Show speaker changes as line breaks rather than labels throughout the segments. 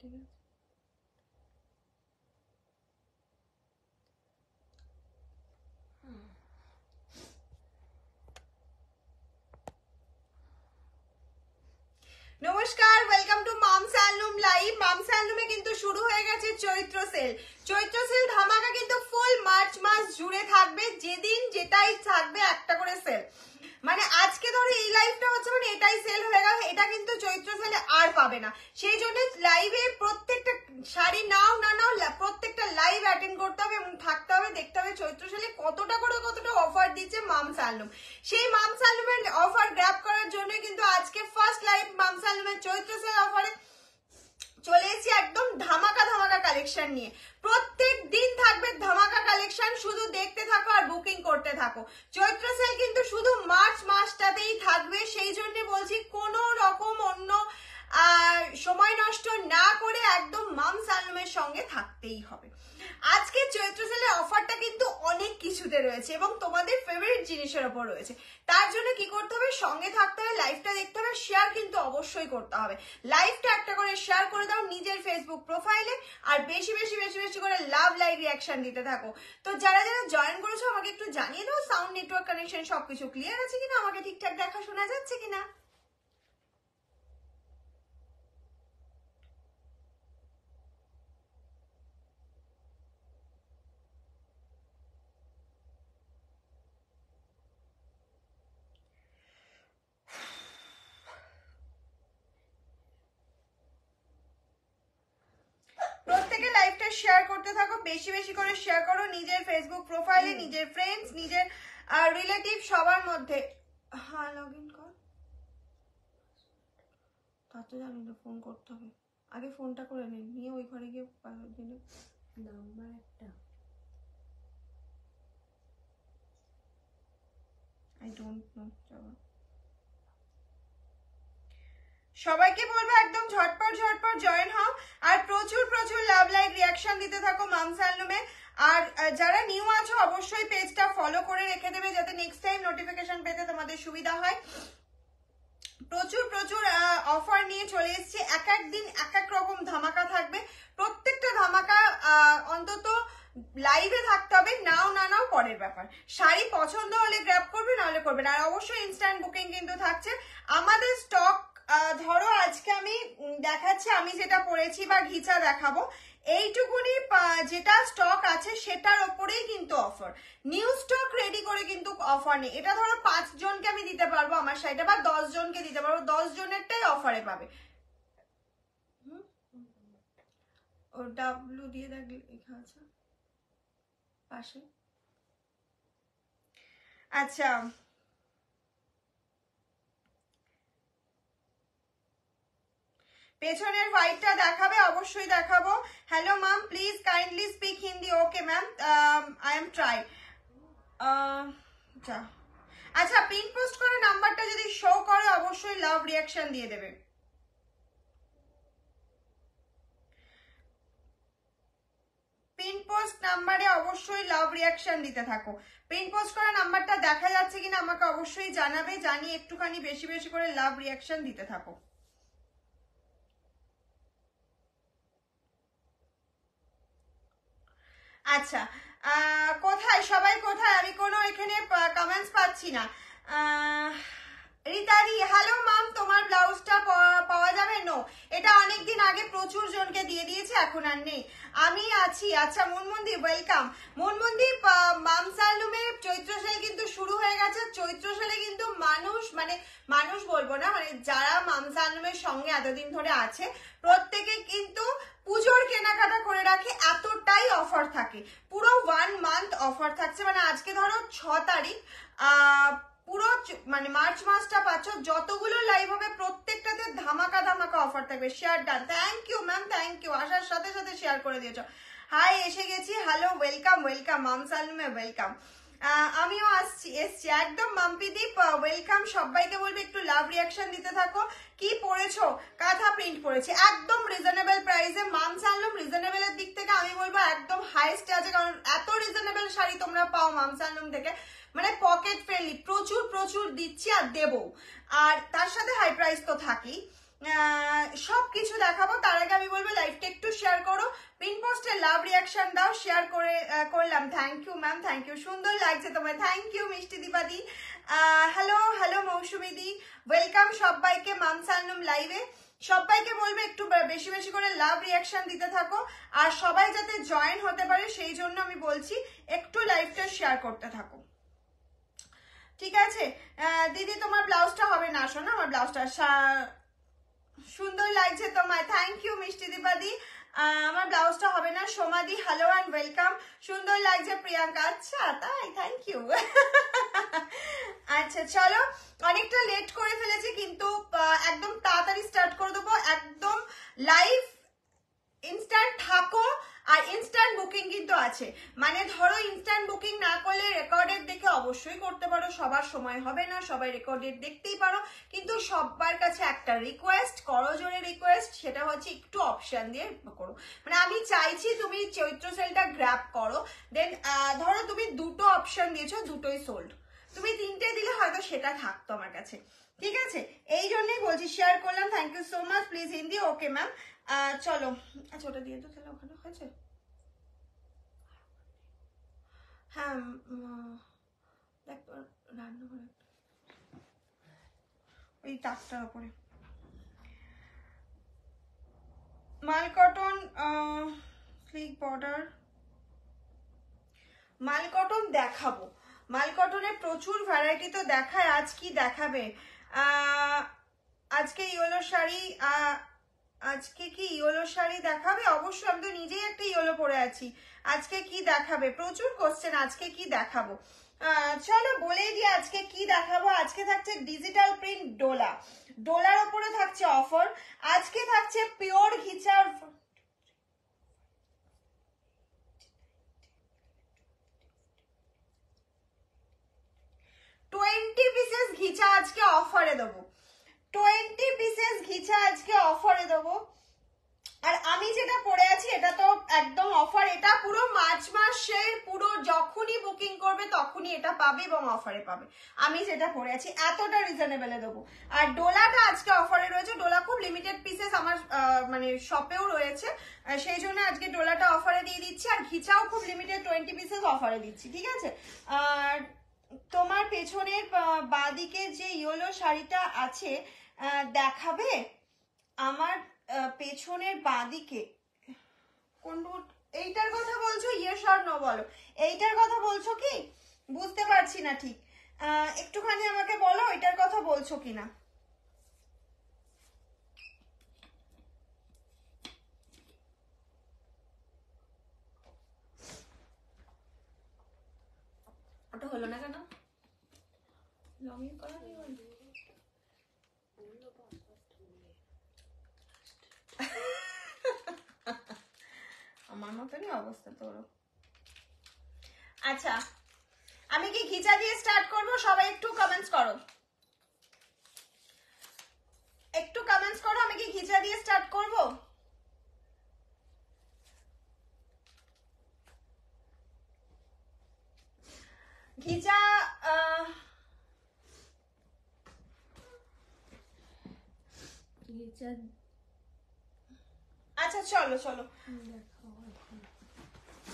ঠিক আছে। নমস্কার, welcome to Mom's Handloom live. Mom's হ্যান্ডলুমে কিন্তু শুরু হয়ে গেছে চৈত্র সেল। চৈত্র সেল ধামাকা কিন্তু ফুল মার্চ মাস জুড়ে থাকবে, যেদিন যেটাই থাকবে একটা করে সেল। মানে আজকে ধরো এই লাইভটা হচ্ছে মানে এটাই সেল হয়ে গেল, এটা কিন্তু চৈত্র সেলে আর পাবে না। সেই জন্য লাইভে প্রত্যেকটা শাড়ি নাও না নাও প্রত্যেকটা লাইভ অ্যাটেন্ড করতে হবে এবং থাকতে হবে, দেখতে হবে চৈত্র সেলে কতটা অফার দিচ্ছে মামস হ্যান্ডলুম। সেই মামস হ্যান্ডলুমের অফার গ্র্যাব করার জন্য কিন্তু আজকে ফার্স্ট লাইভ মামস হ্যান্ডলুমের চৈত্র সেল অফারে চলে এসেছি একদম ধামাকা কালেকশন নিয়ে। প্রত্যেক দিন থাকবে ধামাকা কালেকশন, শুধু দেখতে থাকো আর বুকিং করতে থাকো। চৈত্র সেল কিন্তু শুধু মার্চ মাসটাতেই থাকবে, সেই জন্য বলছি কোনো রকম অন্য সময় নষ্ট না করে একদম মামস হ্যান্ডলুমের সঙ্গে থাকতেই হবে। আজকে চৈত্র সেলের অফারটা কিন্তু অনেক কিছুতে রয়েছে এবং তোমাদের ফেভারিট জিনিসের ওপর রয়েছে। তার জন্য কি করতে হবে, সঙ্গে থাকতে হবে, লাইভটা দেখতে হবে, শেয়ার কিন্তু অবশ্যই করতে হবে। লাইভটা একটা করে শেয়ার করে দাও নিজের ফেসবুক প্রোফাইলে, আর বেশি করে লাভ লাইক রিয়াকশন দিতে থাকো। তো যারা জয়েন করেছো আমাকে একটু জানিয়ে দাও, সাউন্ড নেটওয়ার্ক কানেকশন সবকিছু ক্লিয়ার আছে কিনা, আমাকে ঠিকঠাক দেখা শোনা যাচ্ছে কিনা। প্রত্যেকে লাইভটা শেয়ার করতে থাকো, বেশি করে শেয়ার করো নিজের ফেসবুক প্রোফাইলে, নিজের ফ্রেন্ডস, নিজের রিলেটিভ সবার মধ্যে। হ্যাঁ, লগ ইন কর। তা তো জানি না, ফোন করতে হবে আগে, ফোনটা করে নিয়ে ওই ঘরে গিয়ে দিলে নাম্বার একটা। I don't know. সবাইকে বলবো একদম ঝটপট জয়েন হও আর প্রচুর লাভ লাইক রিয়াকশন দিতে থাকো মামস হ্যান্ডলুমে। আর যারা নিউ আছো অবশ্যই পেজটা ফলো করে রেখে দেবে, যাতে নেক্সট টাইম নোটিফিকেশন পেতে তোমাদের সুবিধা হয়। প্রচুর অফার নিয়ে চলে এসেছি, এক এক দিন এক এক রকম ধামাকা থাকবে। প্রত্যেকটা ধামাকা অন্তত লাইভে থাকতে হবে, নাও না নাও পরের ব্যাপার। শাড়ি পছন্দ হলে গ্র্যাব করবে, নাহলে করবে না। আর অবশ্যই ইনস্ট্যান্ট বুকিং কিন্তু থাকছে আমাদের স্টক। ধরো আজকে আমি দেখাচ্ছি, আমি যেটা পরেছি বা ঘিচা দেখাবো, এইটুকুনি যেটা স্টক আছে সেটার ওপরেই কিন্তু অফার। নিউ স্টক রেডি করে কিন্তু অফার নেই। এটা ধরো 5 জনকে আমি দিতে পারবো আমার শাড়িটা, বা 10 জনকে দিতে পারবো, 10 জনেরটাই অফারে পাবে। ও ডাব্লু দিয়ে দেখ লেখা আছে পাশে। আচ্ছা, পেছনের হোয়াইটটা দেখাবে? অবশ্যই দেখাবো। Hello ma'am, please kindly speak Hindi. Okay ma'am, I am try. আচ্ছা, পিন পোস্ট করে নাম্বারটা যদি শো করে অবশ্যই লাভ রিয়াকশন দিয়ে দেবে। পিন পোস্ট নাম্বারে অবশ্যই লাভ রিয়াকশন দিতে থাকো। পিন পোস্ট করা নাম্বারটা দেখা যাচ্ছে কিনা আমাকে অবশ্যই জানাবে, জানিয়ে একটুখানি বেশি করে লাভ রিয়াকশন দিতে থাকো। আচ্ছা, কোথায় সবাই, কোথায়? আমি কোনো এখানে কমেন্টস পাচ্ছি না। রিতাদি, হ্যালো ম্যাম, তোমার ব্লাউজটা পাওয়া যাবে? নো, এটা অনেকদিন আগে প্রচুর জনকে দিয়ে দিয়েছে, এখন আর নেই। আমি আছি। আচ্ছা মনমন্দি, ওয়েলকাম। মনমন্দি, মামস হ্যান্ডলুমে চৈত্র সেল কিন্তু শুরু হয়ে গেছে। চৈত্র সেলে কিন্তু মানুষ বলবো না, মানে যারা মামস হ্যান্ডলুমের সঙ্গে এতদিন ধরে আছে প্রত্যেকে কিন্তু পুজোর কেনাকাটা করে রাখে, এতটাই অফার থাকে। পুরো 1 মান্থ অফার থাকছে। মানে আজকে ধরো 6 তারিখ, পুরো মানে মার্চ মাসটা পাচ্ছ। যতগুলো লাইভ হবে প্রত্যেকটাতে ধামাকা অফার থাকবে। Share done. Thank you ma'am, thank you. আসার সাথে শেয়ার করে দিয়েছো। হাই, এসে গেছি। হ্যালো, ওয়েলকাম মামস হ্যান্ডলুমে, ওয়েলকাম। আমিও এসছি একদম। মাম্পিদীপ, ওয়েলকাম। সবাইকে বলবো একটু লাভ রিয়াকশন দিতে থাকো। কি পরেছো? কাঁথা প্রিন্ট পরেছি, একদম রিজনেবল প্রাইসে। মামস হ্যান্ডলুম রিজনেবলের দিক থেকে আমি বলবো একদম হাইস্ট আছে, কারণ এত রিজনেবল শাড়ি তোমরা পাও মামস হ্যান্ডলুম থেকে, মানে পকেট ফ্রেন্ডলি। প্রচুর দিচ্ছি আর দেবো, আর তার সাথে হাই প্রাইস তো থাকেই। সব কিছু দেখাবো। তার আগে আমি বলবো লাইভটা একটু শেয়ার করো, পিন পোস্টে লাভ রিয়াকশন দাও, শেয়ার করে করলাম। Thank you ma'am, thank you, সুন্দর লাগছে তোমায়, থ্যাংক ইউ মিষ্টি দীপাদি। Hello hello Mousumi di, welcome সবাইকে মাম সালনুম লাইভে। সবাইকে বলবে একটু বেশি বেশি করে লাভ রিয়াকশন দিতে থাকো, আর সবাই যাতে জয়েন হতে পারে সেই জন্য আমি বলছি একটু লাইভটা শেয়ার করতে থাকো, ঠিক আছে? দিদি তোমার ব্লাউজটা হবে না, আসো না, আমার ব্লাউজটা সুন্দর লাগছে তোমায়, থ্যাংক ইউ মিষ্টি দীপাদি। আমার ব্লাউজটা হবে না। সোমাদি হ্যালো অ্যান্ড ওয়েলকাম, সুন্দর লাগছে প্রিয়াঙ্কা। আচ্ছা তাই, থ্যাংক ইউ। আচ্ছা চলো, অনেকটা লেট করে ফেলেছি কিন্তু একদম তাড়াতাড়ি স্টার্ট করে দেবো। একদম লাইভ ইনস্ট্যান্ট থাকো, আর ইনস্ট্যান্ট বুকিং কিন্তু আছে। মানে ধরো ইনস্ট্যান্ট বুকিং না করলে রেকর্ডেড দেখে অবশ্যই করতে পারো, সবার সময় হবে না, সবাই রেকর্ডেড দেখতেই পারো, কিন্তু সবার কাছে একটা রিকোয়েস্ট করো, জোরে রিকোয়েস্ট, সেটা হচ্ছে একটু অপশন দিয়ে করো। মানে আমি চাইছি তুমি চৈত্র সেলটা গ্র্যাব করো, দেন ধরো তুমি দুটো অপশন দিয়েছো, দুটোই সোল্ড, তুমি তিনটে দিলে হয়তো সেটা থাকতো আমার কাছে, ঠিক আছে? এই জন্যই বলছি, শেয়ার করলাম, thank you so much. Please Hindi, okay ma'am. চলো, আচ্ছা ওটা দিয়ে তো তাহলে ওখানে হয়েছে। হ্যাঁ দেখ রান্নাঘরে ওই তাকটার উপরে মাল কটন স্লিক বর্ডার, মাল কটন দেখাবো। মাল কটনের প্রচুর ভ্যারাইটি তো দেখায়। আজ কি দেখাবে? আজকে ইয়েলো শাড়ি, আজকে কি ইয়েলো শাড়ি দেখাবে? অবশ্যই, আমি তো নিজেই একটা ইয়েলো পরে আছি। আজকে কি দেখাবে? প্রচুর কোশ্চেন, আজকে কি দেখাবো? চলো বলেই দিই আজকে কি দেখাবো। আজকে থাকছে ডিজিটাল প্রিন্ট ডোলা, ডোলার ওপরে থাকছে অফার। আজকে থাকছে পিওর ঘিচার 20 পিসেস ঘিচা আজকে অফারে দেবো, 20 পিসেস ঘিচা আজকে অফারে দেবো। আর আমি যেটা পরে আছি এটা তো একদম অফার, এটা পুরো মার্চ মাসের পুরো যখনই বুকিং করবে তখনই এটা পাবে এবং অফারে পাবে। আমি যেটা পরে আছি এতটা রিজনেবলে দেবো। আর ডোলাটা আজকে অফারে রয়েছে, ডোলা খুব লিমিটেড পিসেস আমার মানে শপেও রয়েছে, সেই জন্য আজকে ডোলাটা অফারে দিয়ে দিচ্ছি। আর ঘিচাও খুব লিমিটেড 20 পিসেস অফারে দিচ্ছি, ঠিক আছে? আর তোমার পেছনের বাঁদিকে যে ইয়েলো শাড়িটা আছে দেখাবে? আমার পেছনের বাঁদিকে কোন, এইটার কথা বলছো? ইয়েস অর নো বলো, এইটার কথা বলছো কি? বুঝতে পারছি না ঠিক, একটুখানি আমাকে বলো এটার কথা বলছো কিনা। ওটা হলো না কেন? লগ ইন করা নেই বলতে আমার মতনই অবস্থা তোরও। আচ্ছা আমি কি ঘিচা দিয়ে স্টার্ট করবো? সবাই একটু কমেন্টস করো, একটু কমেন্টস করো, আমি কি ঘিচা দিয়ে স্টার্ট করব? ঘিচা আচ্ছা চলো চলো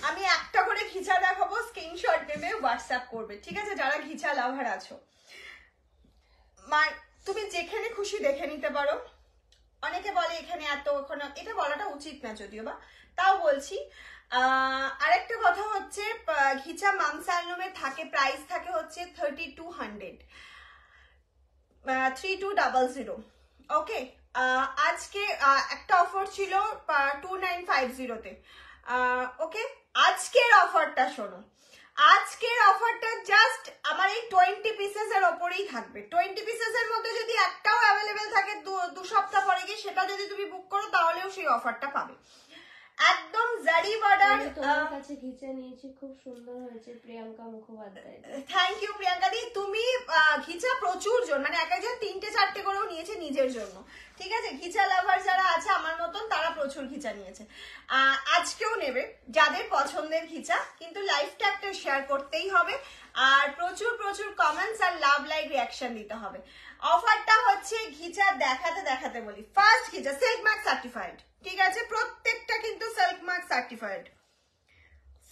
আমি একটা করে ঘিচা দেখাবো, স্ক্রিনশট নেবে হোয়াটসঅ্যাপ করবে, ঠিক আছে? যারা ঘিচা লাভার আছো, তুমি যেখানে খুশি দেখে নিতে পারো। অনেকে বলে এখানে এত, ওখানে, এটা বলাটা উচিত না যদিও বা, তাও বলছি। আরেকটা কথা হচ্ছে ঘিচা মাম সালনুমে থাকে, প্রাইস থাকে হচ্ছে 3200, 3200, ওকে? আজকে একটা অফার ছিল 2950-তে, ওকে? আজকের অফারটা শোনো, আজকের অফারটা জাস্ট আমার এই 20 পিসেস এর ওপরেই থাকবে। 20 পিসেস এর মধ্যে যদি একটাও অ্যাভেলেবেল থাকে 2 সপ্তাহ পরে গিয়ে সেটা যদি তুমি বুক করো তাহলেও সেই অফারটা পাবে। একদম জারি বর্ডার।
তোমার কাছে ঘিচা নিয়েছি, খুব সুন্দর হয়েছে প্রিয়াঙ্কা মুখোপাধ্যায়।
থ্যাংক ইউ প্রিয়াঙ্কা দি। তুমি ঘিচা প্রচুর জন, মানে এক একজন 3-4টে করেও নিয়েছে নিজের জন্য, ঠিক আছে? ঘিচা লাভার যারা আছে আমার মতন তারা প্রচুর ঘিচা নিয়েছে, আজকেও নেবে যাদের পছন্দের ঘিচা, কিন্তু লাইভটা একটা শেয়ার করতেই হবে আর প্রচুর প্রচুর কমেন্টস আর লাভ লাইক রিয়াকশন দিতে হবে। অফারটা হচ্ছে ঘিচা দেখাতে দেখাতে বলি, ফার্স্ট ঘিচা সিল্ক মার্ক সার্টিফাইড, ঠিক আছে? প্রত্যেকটা কিন্তু সিল্ক মার্ক সার্টিফাইড।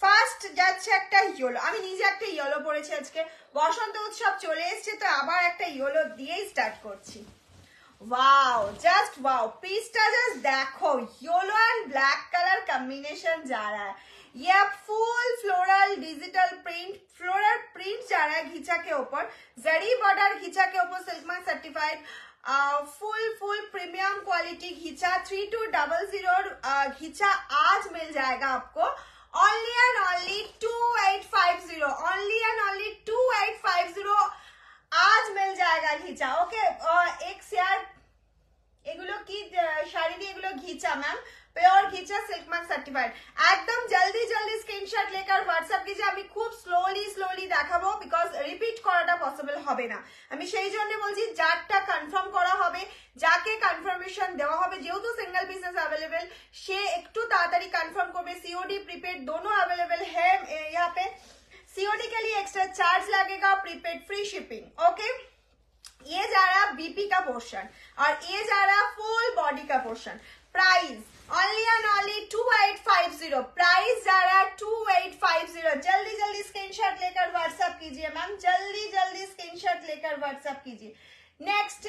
ফার্স্ট যাচ্ছে একটা ইয়েলো, আমি নিজে একটা ইয়েলো পরেছি আজকে, বসন্ত উৎসব চলে এসছে তো আবার একটা ইয়েলো দিয়েই স্টার্ট করছি। ওয়াও, জাস্ট ওয়াও, পিসটা জাস্ট দেখো, yellow and black colour combination जा रहा है, ये full floral digital print, floral print जा रहा है घिचा के ऊपर, जरी बॉर्डर घिचा के ऊपर silk mark certified, full premium quality घिचा 3200 घिचा आज मिल जाएगा आपको only and only 2850, only and only 2850 आज मिल जाएगा घिचा। ओके, एक शेयर, এগুলো কি শাড়ি দিয়ে, এগুলো ghicha ma'am, pure ghicha silk mark certified. একদম জলদি জলদি স্ক্রিনশট লেকার হোয়াটসঅ্যাপ कीजिए। আমি খুব স্লোলি দেখাবো বিকজ রিপিট করাটা পসিবল হবে না, আমি সেই জন্য বলছি যারটা কনফার্ম করা হবে, যাকে কনফার্মেশন দেওয়া হবে, যেহেতু সিঙ্গেল পিসেস अवेलेबल, সে একটু তাড়াতাড়ি কনফার্ম করবে। सीओडी प्रीपेड दोनों अवेलेबल है यहाँ पे, सीओडी के लिए एक्स्ट्रा चार्ज लगेगा, प्रीपेड फ्री शिपिंग। ओके, ये जा रहा बीपी का पोर्शन और ये जा रहा फुल बॉडी का portion. Price only and only 2850, price जा रहा 2850। जल्दी जल्दी स्क्रीनशॉट लेकर व्हाट्सएप कीजिए मैम, जल्दी जल्दी स्क्रीनशॉट लेकर व्हाट्सएप कीजिए। नेक्स्ट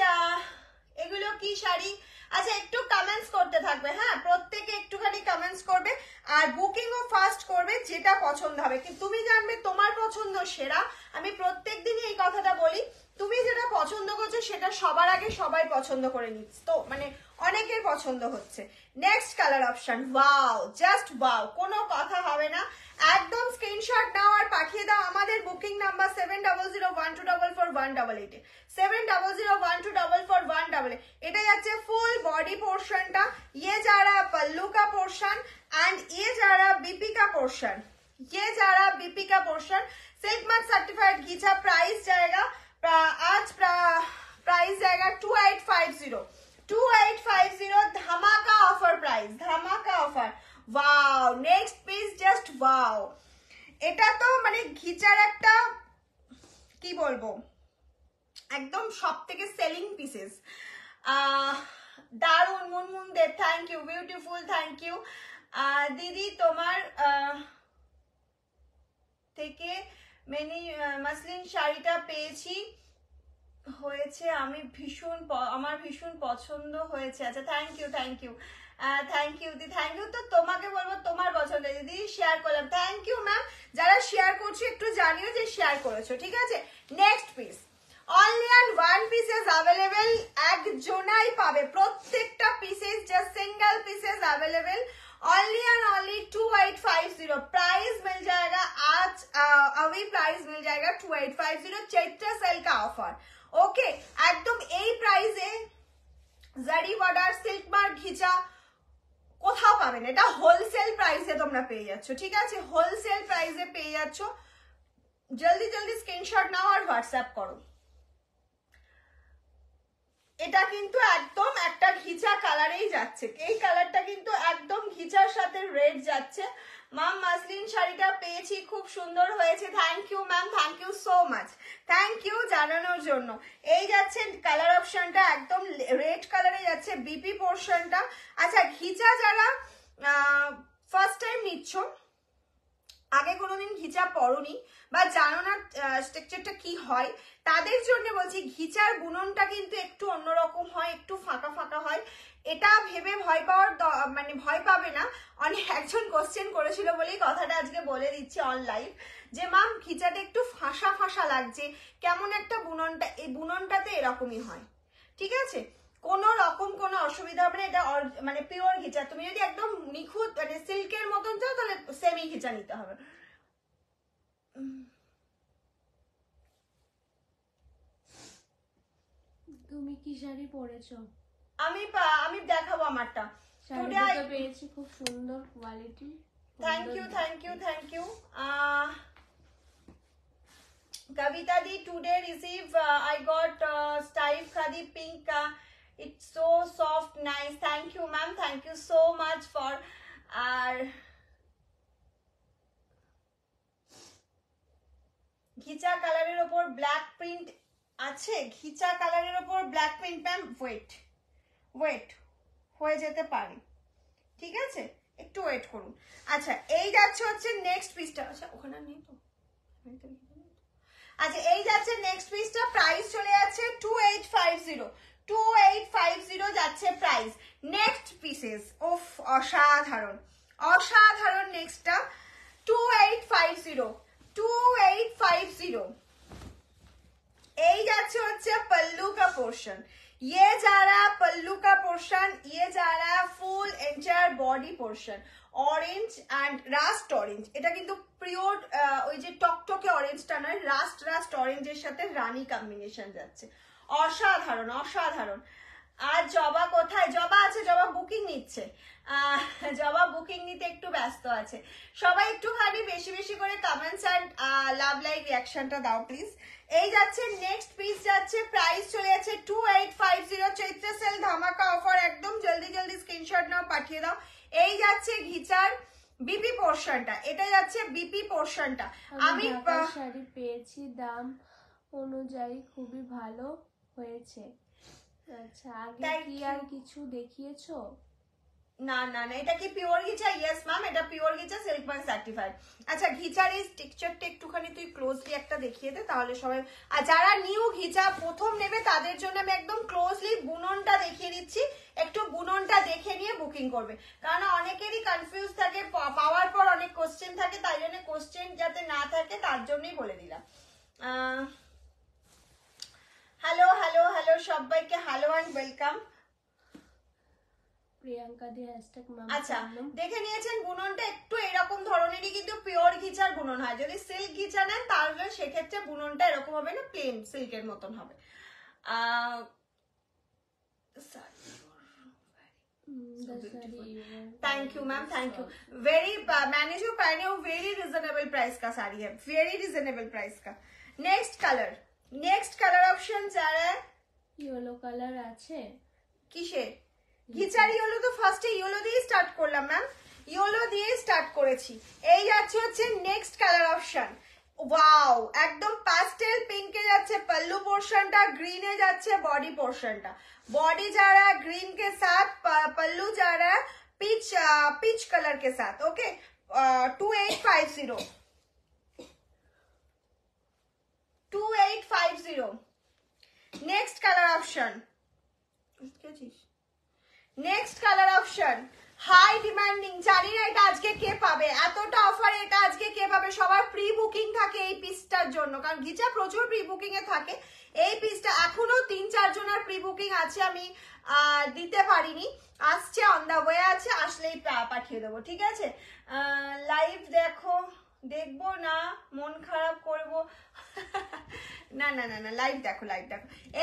এগুলো কি শাড়ি? আচ্ছা, একটু কমেন্টস করতে থাকবে, হ্যাঁ, প্রত্যেকে একটুখানি কমেন্টস করবে আর বুকিংও ফাস্ট করবে, যেটা পছন্দ হবে। কিন্তু তুমি জানবে তোমার পছন্দ সেরা, আমি প্রত্যেকদিনই এই কথাটা বলি, তুমি যেটা পছন্দ করছো সেটা সবার আগে সবাই পছন্দ করে নিচ্ছে, তো মানে অনেকের পছন্দ হচ্ছে। Next colour option, wow, just wow, কোনো কথা হবে না, একদম স্ক্রিনশট নাও আর পাঠিয়ে দাও আমাদের বুকিং নাম্বার 7001244188, 7001244188। এটা যাচ্ছে ফুল বডি পোর্শনটা, ये जा रहा पल्लू का पोर्शन एंड ये जा रहा बीपी का पोर्शन, ये जा रहा बीपी का पोर्शन। सिल्क मार्क सर्टिफाइड घिचा, प्राइस जाएगा आज प्राइस जाएगा 2850, धमाका ऑफर प्राइस, धमाका offer. Wow, next piece just wow, এটা তো মানে ঘিচার একটা কি বলবো, একদম সবথেকে সেলিং পিসেস। দারুন Munmun De, thank you, beautiful, thank you দিদি। তোমার থেকে মেনি মাসলিন শাড়িটা পেয়েছি, হয়েছে আমি ভীষণ, আমার ভীষণ পছন্দ হয়েছে। আচ্ছা, thank you thank you thank you দি, থ্যাংক ইউ। তো তোমাকে বলবো তোমার পছন্দ, দিদি শেয়ার করলাম, থ্যাংক ইউ ম্যাম। যারা শেয়ার করছো একটু জানিও যে শেয়ার করেছো, ঠিক আছে? Next piece, only and one pieces available, একজনাই পাবে, প্রত্যেকটা pieces just single pieces available, only and only 2850, price मिल जाएगा आज, अभी प्राइस मिल जाएगा 2850, चैत्र सेल का ऑफर। ओके, একদম এই প্রাইসে জারি বর্ডার সিল্ক মার্ক ঘিচা কোথাও পাবেন, এটা হোলসেল প্রাইসে তোমরা পেয়ে যাচ্ছ, ঠিক আছে? হোলসেল প্রাইসে পেয়ে যাচ্ছ, জলদি জলদি স্ক্রিনশট নাও আর হোয়াটসঅ্যাপ করো। এটা কিন্তু একদম একটা ঘিচা কালারেই যাচ্ছে, এই কালারটা কিন্তু একদম ঘিচার সাথে রেড যাচ্ছে। মাম মাসলিন শাড়িটা পেয়েছি, খুব সুন্দর হয়েছে, thank you ma'am, thank you so much, thank you জানানোর জন্য। এই যাচ্ছে কালার অপশনটা একদম রেড কালারে যাচ্ছে, বিপি পোর্শনটা। আচ্ছা, ঘিচা যারা ফার্স্ট টাইম নিচ্ছ, আগে কোনোদিন ঘিচা পরনি বা জানো না স্ট্রাকচারটা কি হয়, তাদের জন্য বলছি ঘিচার বুননটা কিন্তু একটু অন্যরকম হয়, একটু ফাঁকা ফাঁকা হয়। এটা ভেবে ভয় পাওয়ার মানে ভয় পাবে না। অনেক একজন কোশ্চেন করেছিল বলেই কথাটা আজকে বলে দিচ্ছি অন লাইভ, যে মাম ঘিচাটা একটু ফাঁসা ফাঁসা লাগছে, কেমন একটা বুননটা, এই বুননটাতে এরকমই হয়, ঠিক আছে? কোনো রকম কোনো অসুবিধা হবে না, এটা মানে পিওর ঘিচা। তুমি যদি একদম নিখুঁত মানে সিল্কের মতন চাও তাহলে সেমি ঘিচা নিতে হবে।
তুমি কি শাড়ি পরেছো?
আমি দেখাবো আমারটা।
শাড়িটা পেয়েছি খুব সুন্দর quality.
Thank you Kavita di, today receive I got Style Khadi pink, it's so soft, nice. Thank you ma'am, thank you so much for our ঘিচা কালারের উপর ব্ল্যাক প্রিন্ট আছে। ঘিচা কালারের উপর ব্ল্যাক প্রিন্ট ম্যাম ওয়েট হয়ে যেতে পারে, ঠিক আছে, একটু ওয়েট করুন। আচ্ছা এই যাচ্ছে হচ্ছে নেক্সট পিসটা। আচ্ছা ওখানে নেই তো, আচ্ছা এই যাচ্ছে নেক্সট পিসটা। প্রাইস চলে যাচ্ছে 2850 যাচ্ছে প্রাইস। নেক্সট পিসেস ওফ অসাধারণ অসাধারণ। নেক্সটটা 2850 এই যাচ্ছে হচ্ছে पल्लू का पोर्शन। ये जा रहा पल्लू का पोर्शन, ये जा रहा full entire body portion. Orange and rushed orange, এটা কিন্তু পিওর ওই যে টকটকে অরেঞ্জটা নয়, রাস্ট অরেঞ্জের সাথে রানী কম্বিনেশন যাচ্ছে। অসাধারণ অসাধারণ। আর জবা কোথায়? জবা আছে, জবা বুকিং নিচ্ছে, জবা বুকিং নিতে একটু ব্যস্ত আছে। সবাই একটুখানি বেশি বেশি করে কমেন্টস অ্যান্ড লাভ লাইক রিয়াকশনটা দাও প্লিজ। এই যাচ্ছে নেক্সট পিস যাচ্ছে, প্রাইস চলে যাচ্ছে 2850। চৈত্র সেল ধামাকা অফার, একদম জলদি জলদি স্ক্রিনশট নাও, পাঠিয়ে দাও। এই যাচ্ছে ঘিচার বিপি পোর্শনটা, এটা যাচ্ছে বিপি পোর্শনটা। আমি
শাড়ি পেয়েছি, দাম অনুযায়ী খুবই ভালো হয়েছে। আচ্ছা আগে কি আর কিছু দেখিয়েছো?
না না না, এটা কি পিওর ঘিচা? ইয়েস ম্যাম, এটা pure ghicha, silk mark certified. আচ্ছা ঘিচার এই টেক্সচারটা একটুখানি তুই ক্লোজলি একটা দেখিয়ে দে, তাহলে সবাই, আর যারা নিউ ঘিচা প্রথম নেবে তাদের জন্য আমি একদম ক্লোজলি বুননটা দেখিয়ে দিচ্ছি। একটু বুননটা দেখে নিয়ে বুকিং করবে, কারণ অনেকেরই কনফিউজ থাকে, পাওয়ার পর অনেক কোশ্চেন থাকে, তাই জন্য কোশ্চেন যাতে না থাকে তার জন্যই বলে দিলাম। হ্যালো হ্যালো হ্যালো সবাইকে হ্যালো অ্যান্ড ওয়েলকাম।
প্রিয়াঙ্কা দি হ্যাশট্যাগ মাম।
আচ্ছা দেখে নিয়েছেন বুননটা একটু এরকম ধরনেরই, কিন্তু পিওর ঘিচার বুনন হয়। যদি সিল্ক ঘিচা নেন তাহলে সেক্ষেত্রে বুননটা এরকম হবে না, প্লেন সিল্কের মতন হবে। Thank you ma'am, thank you very. मैंने जो पहने वो वेरी रिजनेबल प्राइस का साड़ी है, वेरी रिजनेबल प्राइस का। नेक्स्ट कलर ऑप्शन जा रहा है
येलो कलर আছে
কিসে? ঘিচার ইয়েলো তো ফার্স্টে ইয়েলো দিয়ে স্টার্ট করলাম ম্যাম, ইয়েলো দিয়ে স্টার্ট করেছি। এই যাচ্ছে হচ্ছে নেক্সট কালার অপশন। ওয়াও, একদম পাস্টেল পিঙ্কে যাচ্ছে पल्लू पोर्शनটা, ग्रीने যাচ্ছে बॉडी पोर्शनটা। बॉडी जा रहा है ग्रीन के साथ, पल्लू जा रहा है पीच कलर के साथ। Okay 2850। Next colour option, next colour option high demanding. জানি না এটা আজকে কে পাবে, এতটা অফার এটা আজকে কে পাবে। সবার প্রি বুকিং থাকে এই পিসটার জন্য, কারণ ঘিচা প্রচুর প্রি বুকিং এ থাকে। এই পিসটা এখনো 3-4 জনের প্রি বুকিং আছে, আমি দিতে পারিনি, আসছে, অন দা ওয়ে আছে, আসলেই পাঠিয়ে দেবো, ঠিক আছে। লাইভ দেখবো না, মন খারাপ করবো না না না না, লাইভ দেখো।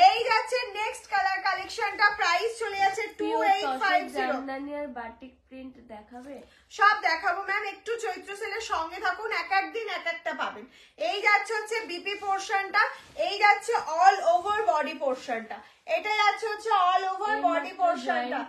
এই যাচ্ছে নেক্সট কালার কালেকশনটা, প্রাইস চলে যাচ্ছে 2850।
জামদানিয়ার বাটিক প্রিন্ট দেখাবে?
সব দেখাবো ম্যাম, একটু চৈত্র সেলের সঙ্গে থাকুন, এক এক দিন এক একটা পাবেন। এই যাচ্ছে হচ্ছে বিপি পোর্শনটা, এই যাচ্ছে অল ওভার বডি পোর্শনটা, এটা যাচ্ছে হচ্ছে অল ওভার বডি পোর্শনটা।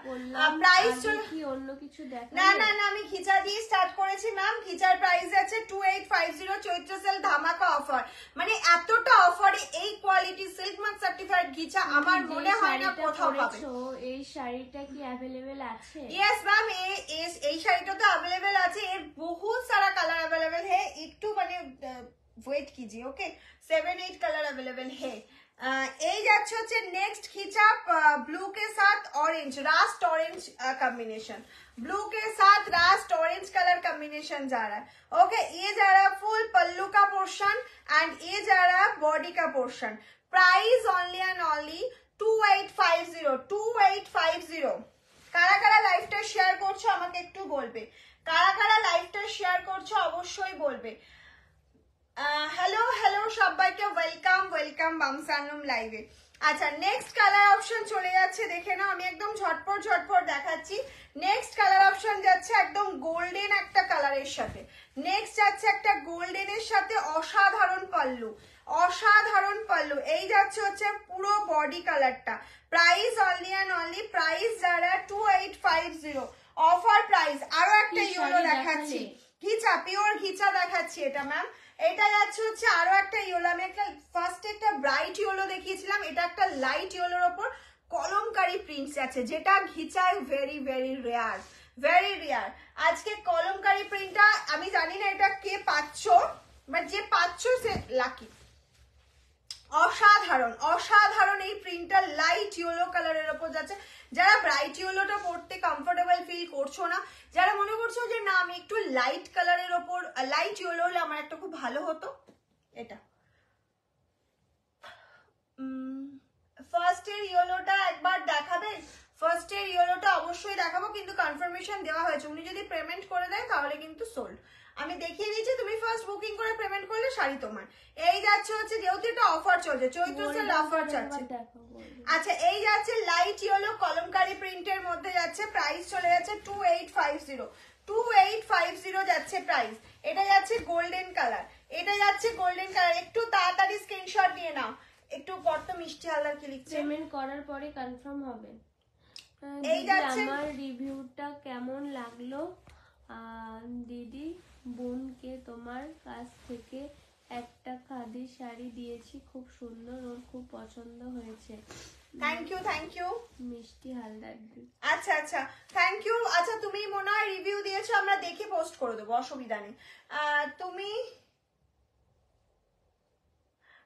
প্রাইস
কি অন্য কিছু দেখাবে?
না না না, আমি ঘিচা দিয়ে স্টার্ট করেছি ম্যাম। ঘিচার প্রাইস আছে 2850, চৈত্র সেল ধামাকা অফার। মানে এতটা অফারে এই কোয়ালিটি সিল্ক মার্ক সার্টিফাইড ঘিচা আমার মনে হয় না কোথাও পাবে।
এই শাড়িটা কি अवेलेबल আছে?
यस मैम, এই শাড়িটা তো अवेलेबल আছে, এর बहुत सारा कलर अवेलेबल है, একটু মানে ওয়েট कीजिए। ओके 7-8 कलर अवेलेबल है। এই যাচ্ছে হচ্ছে नेक्स्ट खींचा ब्लू के साथ orange, Rust orange combination, blue के साथ रास्ट ऑरेंज कलर कॉम्बिनेशन जा रहा है। ओके ये जा रहा है फुल पल्लू का पोर्शन एंड ये जा रहा है बॉडी का portion. Price only and only 2850। কারা কারা লাইভটা শেয়ার করছো আমাকে একটু বলবে, কারা কারা লাইভটা শেয়ার করছো অবশ্যই বলবে। হ্যালো হ্যালো সবাইকে ওয়েলকাম মামসানুম লাইভে। আচ্ছা নেক্সট কালার অপশন চলে যাচ্ছে, দেখে নাও, আমি একদম ঝটপট ঝটপট দেখাচ্ছি। নেক্সট কালার অপশন যাচ্ছে একদম গোল্ডেন একটা কালারের সাথে, নেক্সট যাচ্ছে একটা গোল্ডেনের সাথে অসাধারণ পাল্লু, অসাধারণ পাল্লু। এই যাচ্ছে হচ্ছে পুরো বডি কালারটা। Price only and only, price যারা 2850, অফার প্রাইস। আরো একটা ইয়েলো দেখাচ্ছি, ঘিচা, পিওর ঘিচা দেখাচ্ছি এটা ম্যাম। এটা যাচ্ছে হচ্ছে আরো একটা ইয়েলো, আমি একটা ফার্স্ট একটা ব্রাইট ইয়েলো দেখিয়েছিলাম, এটা একটা লাইট ইয়েলোর ওপর কলমকারি প্রিন্টস আছে, যেটা ঘিচায় very very rare, very rare. আজকে কলমকারি প্রিন্টটা আমি জানি না এটা কে পাচ্ছ, বাট যে পাচ্ছ সে লাকি। অসাধারণ অসাধারণ এই প্রিন্টটা লাইট ইয়েলো কালারের ওপর যাচ্ছে। যারা ব্রাইট ইয়েলোটা পড়তে কমফোর্টেবল ফিল করছো না, যারা মনে করছো যে না আমি একটু লাইট কালারের ওপর, লাইট ইয়েলো হলে আমার একটা খুব ভালো হতো, এটা ফার্স্ট এর ইয়েলোটা একবার দেখাবেন? ফার্স্ট এর ইয়েলোটা অবশ্যই দেখাবো, কিন্তু কনফার্মেশন দেওয়া হয়েছে, উনি যদি পেমেন্ট করে দেয় তাহলে কিন্তু সোল্ড। আমি দেখিয়ে দিচ্ছি, তুমি ফার্স্ট বুকিং করে পেমেন্ট করলে শাড়ি তোমার। এই যাচ্ছে হচ্ছে, যেহেতু এটা অফার চলছে, চৈত্র সেল অফার চলছে। আচ্ছা এই যাচ্ছে লাইট ইয়েলো কলমকারি প্রিন্টের মধ্যে যাচ্ছে, প্রাইস চলে যাচ্ছে 2850, 2850 যাচ্ছে প্রাইস। এটা যাচ্ছে গোল্ডেন কালার, এটা যাচ্ছে গোল্ডেন কালার। একটু তাড়াতাড়ি স্ক্রিনশট নিয়ে নাও, একটু কত মিষ্টি হালদার কি লিখছে,
পেমেন্ট করার পরে কনফার্ম হবে।
এই যাচ্ছে
আমার রিভিউটা কেমন লাগলো দিদি? বোনকে তোমার কাছ থেকে একটা খাদি শাড়ি দিয়েছি, খুব সুন্দর, ওর খুব পছন্দ হয়েছে।
থ্যাংক ইউ, থ্যাংক ইউ
মিষ্টি হালদার।
আচ্ছা আচ্ছা থ্যাংক ইউ। আচ্ছা তুমি মনে হয় রিভিউ দিয়েছো, আমরা দেখে পোস্ট করে দেবো, অসুবিধা নেই। তুমি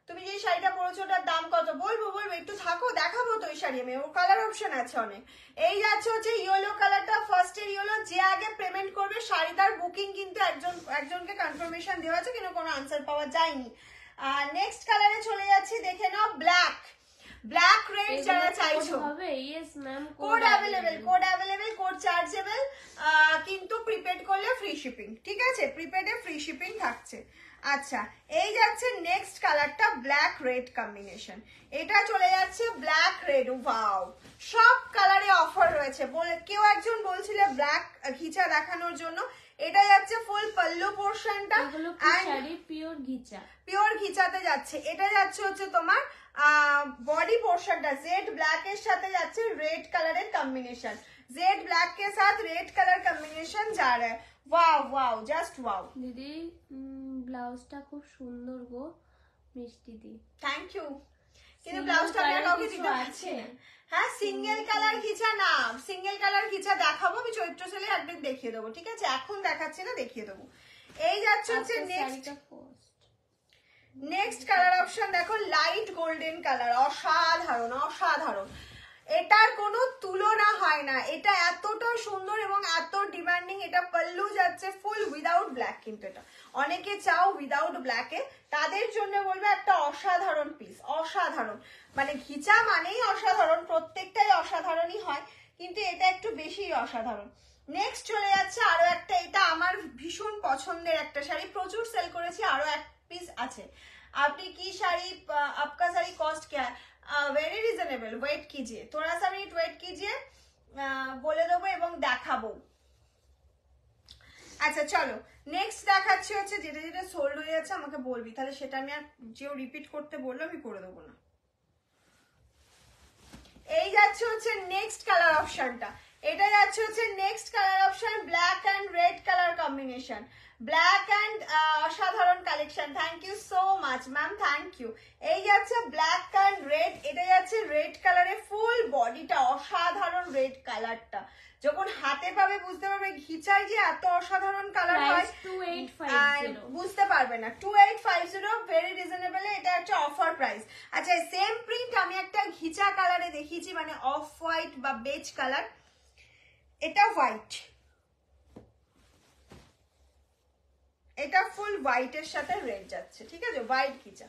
তুমি যে শাড়িটা পরেছো ওটার দাম কত? বলবো বলবো, একটু থাকো, দেখাবো তো এই শাড়ি আমি, ওর কালার অপশন আছে অনেক। এই যাচ্ছে হচ্ছে ইয়েলো কালারটা, ফার্স্ট এর ইয়েলো। যে আগে পেমেন্ট করবে শাড়িটার বুকিং কিন্তু একজনকে কনফার্মেশন দেওয়া আছে, কিন্তু কোনো আনসার পাওয়া যায়নি। নেক্সট কালারে চলে যাচ্ছি, দেখে নাও, ব্ল্যাক, ব্ল্যাক রেড যারা চাইছো, code available, code available, code chargeable, কিন্তু প্রিপেড করলে ফ্রি শিপিং, ঠিক আছে, প্রিপেডে ফ্রি শিপিং থাকছে। আচ্ছা এই যাচ্ছে নেক্সট কালারটা, ব্ল্যাক রেড কম্বিনেশন, এটা চলে যাচ্ছে ব্ল্যাক রেড। ওয়াও, সব কালারে অফার রয়েছে। কেউ একজন বলছিল ব্ল্যাক ঘিচা দেখানোর জন্য, এটা যাচ্ছে ফুল পাল্লু পোরশনটা,
পিওর ঘিচা,
পিওর ঘিচাতে যাচ্ছে। এটা যাচ্ছে হচ্ছে তোমার बॉडी पोर्शन टा जेड ब्लैक के साथ जाচ্ছে रेड कलर এর कॉम्बिनेशन, जेड ब्लैक के साथ रेड कलर कॉम्बिनेशन जा रहा है। वाओ वाओ जस्ट वाओ
दीदी ব্লাউজটা খুব সুন্দর গো মিষ্টি দি,
থ্যাংক ইউ। কিন্তু ব্লাউজটা আমি কাউকে দিতে পারছি না। হ্যাঁ সিঙ্গেল কালার ঘিচা না, সিঙ্গেল কালার ঘিচা দেখাবো আমি চৈত্র সেলে একদিন দেখিয়ে দেবো, ঠিক আছে, এখন দেখাচ্ছি না, দেখিয়ে দেবো। এই যাচ্ছে হচ্ছে নেক্সট কালার অপশন, দেখো লাইট গোল্ডেন কালার, অসাধারণ অসাধারণ, এটার কোনো তুলনা হয় না, এটা এতটা সুন্দর এবং এত ডিমান্ডিং। এটা পাল্লু যাচ্ছে ফুল উইদাউট ব্ল্যাক, কিন্তু এটা অনেকে চাও উইদাউট ব্ল্যাকে, তাদের জন্য বলবো একটা অসাধারণ পিস, অসাধারণ, মানে ঘিচা মানেই অসাধারণ, প্রত্যেকটাই অসাধারণই হয়, কিন্তু এটা একটু বেশি অসাধারণ। নেক্সট চলে যাচ্ছে আরো একটা, এটা আমার ভীষণ পছন্দের একটা শাড়ি, প্রচুর সেল করেছি, আরো এক পিস আছে। আপনি কি শাড়ি, आपका শাড়ি কস্ট क्या है? वेरी रिजनेबल, वेट कीजिए, थोड़ा सा मिनट वेट कीजिए, বলে দেবো এবং দেখাবো। আচ্ছা চলো নেক্সট দেখাচ্ছি হচ্ছে, যেটা যেটা সোল্ড হয়ে যাচ্ছে আমাকে বলবি, তাহলে সেটা আমি আর যেও রিপিট করতে বললো আমি করে দেবো না। এই যাচ্ছে হচ্ছে নেক্সট কালার অপশনটা, এটা যাচ্ছে হচ্ছে next colour option, black and red colour combination, black and অসাধারণ collection. Thank you so much ma'am, thank you. এই যাচ্ছে ব্ল্যাক এন্ড রেড, এটা যাচ্ছে রেড কালারে, ফুল বডিটা অসাধারণ রেড কালারটা, যখন হাতে পাবে বুঝতে পারবে ঘিচায় যে এত অসাধারণ কালার হয়, বুঝতে পারবে না। 2850 ভেরি রিজনেবল, এটা একটা অফার প্রাইস। আচ্ছা সেম প্রিন্ট আমি একটা ঘিচা কালারে দেখিয়েছি, মানে অফ হোয়াইট বা বেজ কালার, এটা হোয়াইট, এটা ফুল হোয়াইটের সাথে রেড যাচ্ছে, ঠিক আছে, হোয়াইট ঘিচা,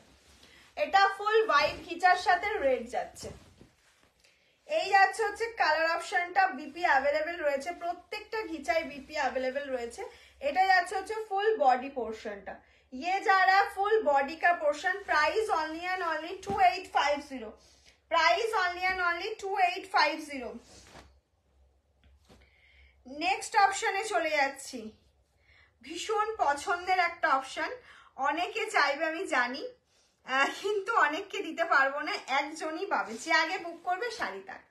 এটা ফুল হোয়াইট ঘিচার সাথে রেড যাচ্ছে। এই যাচ্ছে হচ্ছে কালার অপশনটা, বিপি অ্যাভেলেবেল রয়েছে, প্রত্যেকটা ঘিচায় বিপি অ্যাভেলেবেল রয়েছে। এটা যাচ্ছে হচ্ছে ফুল বডি পোর্শনটা, ये जा रहा है फुल बॉडी का portion, price only and only 2850, price only and only 2850। Next অপশনে চলে যাচ্ছি, ভীষণ পছন্দের একটা অপশন, অনেকে চাইবে আমি জানি, কিন্তু অনেককে দিতে পারবো না, একজনই পাবে, যে আগে বুক করবে শাড়ি তার।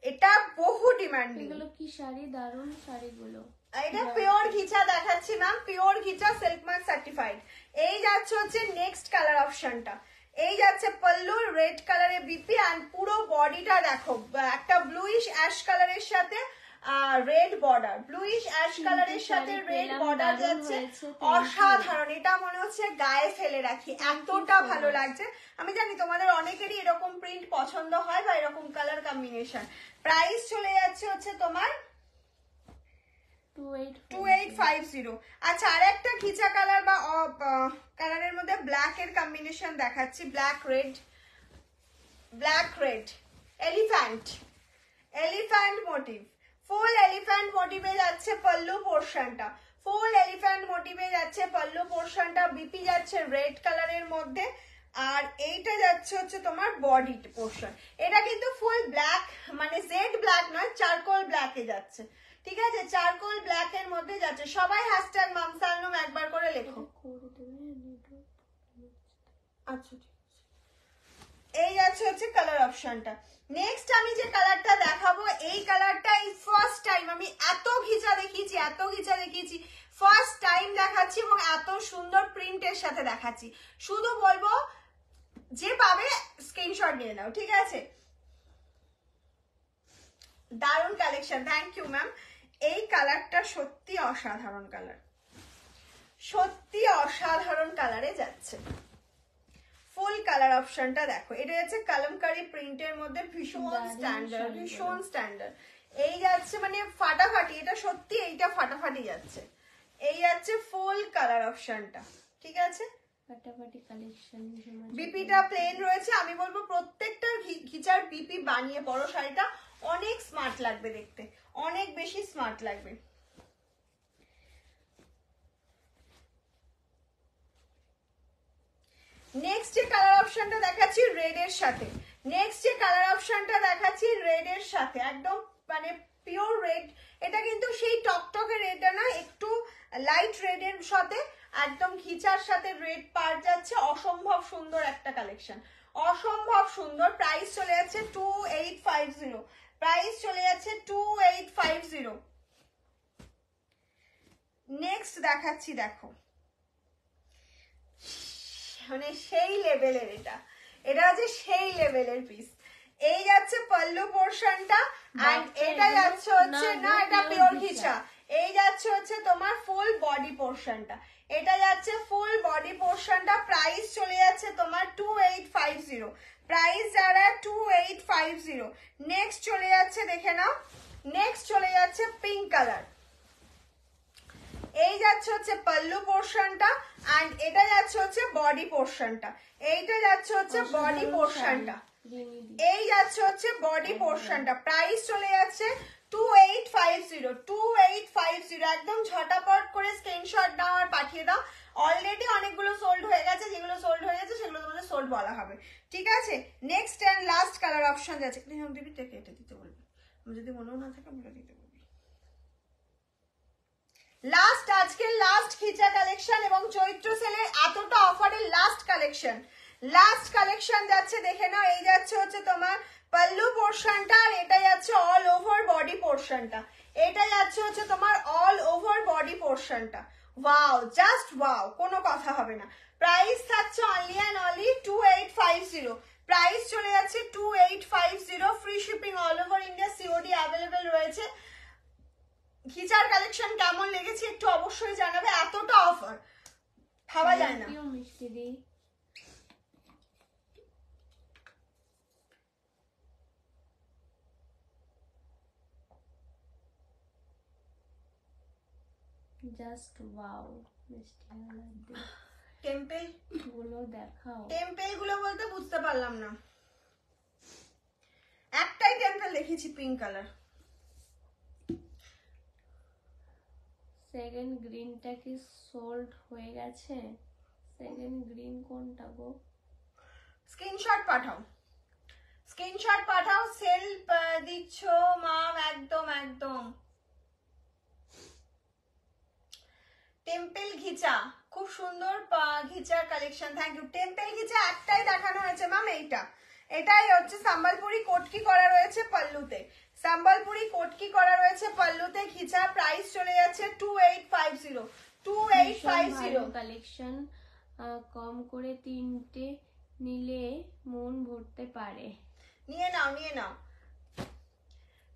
এটা বহু ডিমান্ডিং।
এগুলো কি শাড়ি, দারুণ শাড়িগুলো।
এটা পিওর ঘিচা দেখাচ্ছি ma'am, pure ghicha silk mark certified. এই যাচ্ছে হচ্ছে নেক্সট কালার অপশনটা, এই যাচ্ছে পল্লু রেড কালারের বিপি এন্ড পুরো বডিটা দেখো একটা ব্লুইশ অ্যাশ কালারের সাথে রেড বর্ডার, ব্লুইশ অ্যাশ কালারের সাথে রেড বর্ডার যাচ্ছে, অসাধারণ। এটা মনে হচ্ছে গায়ে ফেলে রাখি, এতটা ভালো লাগছে। আমি জানি তোমাদের অনেকেরই এরকম প্রিন্ট পছন্দ হয় বা এরকম কালার কম্বিনেশন। প্রাইস চলে যাচ্ছে হচ্ছে তোমার 2850। আচ্ছা, আর একটা ঘিচা কালার বা কালারের মধ্যে ব্ল্যাক এর কম্বিনেশন দেখাচ্ছি, ব্ল্যাক রেড এলিফ্যান্ট মোটিভ, ফুল এলিফ্যান্ট মোটিভে যাচ্ছে পল্লু পোর্শনটা, ফুল এলিফ্যান্ট মোটিভে যাচ্ছে পল্লু পোর্শনটা, বিপি যাচ্ছে রেড কালারের মধ্যে, আর এইটা যাচ্ছে হচ্ছে তোমার বডি পোর্শন। এটা কিন্তু ফুল ব্ল্যাক, মানে জেড ব্ল্যাক নয়, চারকোল ব্ল্যাকে যাচ্ছে, ঠিক আছে, চারকোল ব্ল্যাক এর মধ্যে যাচ্ছে। সবাই হ্যাশট্যাগ মামসালনুম একবার করে লেখো। আচ্ছা, ঠিক আছে। এই যাচ্ছে হচ্ছে কালার অপশনটা। নেক্সট আমি যে কালারটা দেখাবো, এই কালারটা এই ফার্স্ট টাইম আমি এত ঘিচা দেখিয়েছি, ফার্স্ট টাইম দেখাচ্ছি এবং এত সুন্দর প্রিন্টের সাথে দেখাচ্ছি। শুধু বলবো যে পাবে স্ক্রিনশট নিয়ে নাও, ঠিক আছে। দারুণ কালেকশন, থ্যাংক ইউ ম্যাম। এই কালারটা সত্যি অসাধারণ কালার, সত্যি অসাধারণ কালারে যাচ্ছে। ফুল কালার অপশনটা দেখো, এটা যাচ্ছে কালামকারী প্রিন্টের মধ্যে, ভীষণ স্ট্যান্ডার্ড। এই যাচ্ছে মানে ফাটাফাটি, এটা সত্যি এইটা ফাটাফাটি যাচ্ছে। এই যাচ্ছে ফুল কালার অপশনটা, ঠিক আছে।
ফাটাফাটি কালেকশন।
বিপিটা প্লেন রয়েছে, আমি বলবো প্রত্যেকটা ঘিচার বিপি বানিয়ে পরো, শাড়িটা অনেক স্মার্ট লাগবে দেখতে, অনেক বেশি স্মার্ট লাগবে। নেক্সট যে কালার অপশনটা দেখাচ্ছি রেড এর সাথে, একদম মানে পিওর রেড। এটা কিন্তু সেই টকটকে রেডটা না, একটু লাইট রেড এর সাথে একদম ঘিচার সাথে রেড পার্ট যাচ্ছে, অসম্ভব সুন্দর একটা কালেকশন, অসম্ভব সুন্দর। প্রাইস চলে যাচ্ছে 2850। নেক্সট দেখাচ্ছি, দেখো মানে সেই লেভেলের, এটা হচ্ছে সেই লেভেলের পিস। এই যাচ্ছে পল্লু পোর্শনটা এন্ড এটা যাচ্ছে হচ্ছে না, এটা পিওর ঘিচা। এই যাচ্ছে হচ্ছে তোমার ফুল বডি পোর্শনটা, এটা যাচ্ছে ফুল বডি পোর্শনটা। প্রাইস চলে যাচ্ছে তোমার 2850, প্রাইস যারা 2850। নেক্সট চলে যাচ্ছে, দেখে নাও, নেক্সট চলে যাচ্ছে পিঙ্ক কালার। এই যাচ্ছে হচ্ছে পল্লু পোর্শনটা এন্ড এটা যাচ্ছে হচ্ছে বডি পোর্শনটা, এইটা যাচ্ছে হচ্ছে বডি পোর্শনটা, এই যাচ্ছে হচ্ছে বডি পোর্শনটা। প্রাইস চলে যাচ্ছে 2850। একদম ঝটাপট করে স্ক্রিনশট দাও আর পাঠিয়ে দাও। অলরেডি অনেকগুলো সোল্ড হয়ে গেছে, যেগুলো সোল্ড হয়ে গেছে সেগুলো তোমাদের সোল্ড বলা হবে, ঠিক আছে। Next and last colour option যাচ্ছে, দিবি থেকে এটা দিতে বলবি, যদি মনেও না থাকে বলে দিতে বলবি। লাস্ট, আজকের লাস্ট খিচা কালেকশন এবং চৈত্র সেলের এতটা অফারের লাস্ট কালেকশন যাচ্ছে, দেখে নাও। এই যাচ্ছে হচ্ছে তোমার পল্লু পোর্শনটা আর এটা যাচ্ছে অল ওভার বডি পোর্শনটা, এটা যাচ্ছে হচ্ছে তোমার অল ওভার বডি পোর্শনটা। ওয়াও, জাস্ট ওয়াও, কোনো কথা হবে না। প্রাইস থাকছে অনলি অ্যান্ড অনলি 2850, প্রাইস চলে যাচ্ছে 2850। Free shipping all over India, COD available রয়েছে। ঘিচার কালেকশন কেমন লেগেছে একটু অবশ্যই জানাবে, এতটা অফার ভাবা যায় না।
মিষ্টি দি জাস্ট ওয়াও, মিষ্টি
টেম্পল
গুলো দেখাও।
টেম্পল গুলো বলতে বুঝতে পারলাম না, একটাই টেম্পল দেখেছি পিঙ্ক কালার।
সেকেন্ড গ্রিনটা কি সোল্ড হয়ে গেছে? সেকেন্ড গ্রিন কোনটা গো?
স্ক্রিনশট পাঠাও, স্ক্রিনশট পাঠাও, সেল দিচ্ছ মাম, একদম একদম। টেম্পল ঘিচা, খুব সুন্দর ঘিচার কালেকশন, থ্যাংক ইউ। টেম্পল ঘিচা একটাই দেখানো হয়েছে ম্যাম, এটাই হচ্ছে সম্বলপুরি কোটকি করা রয়েছে পাল্লুতে, সম্বলপুরি কোটকি করা রয়েছে পাল্লুতে, ঘিচা, প্রাইস চলে যাচ্ছে 2850, 2850
কালেকশন। কম করে 3টে নিলে মন ভরতে পারে।
নিয়ে নাও, নিয়ে নাও,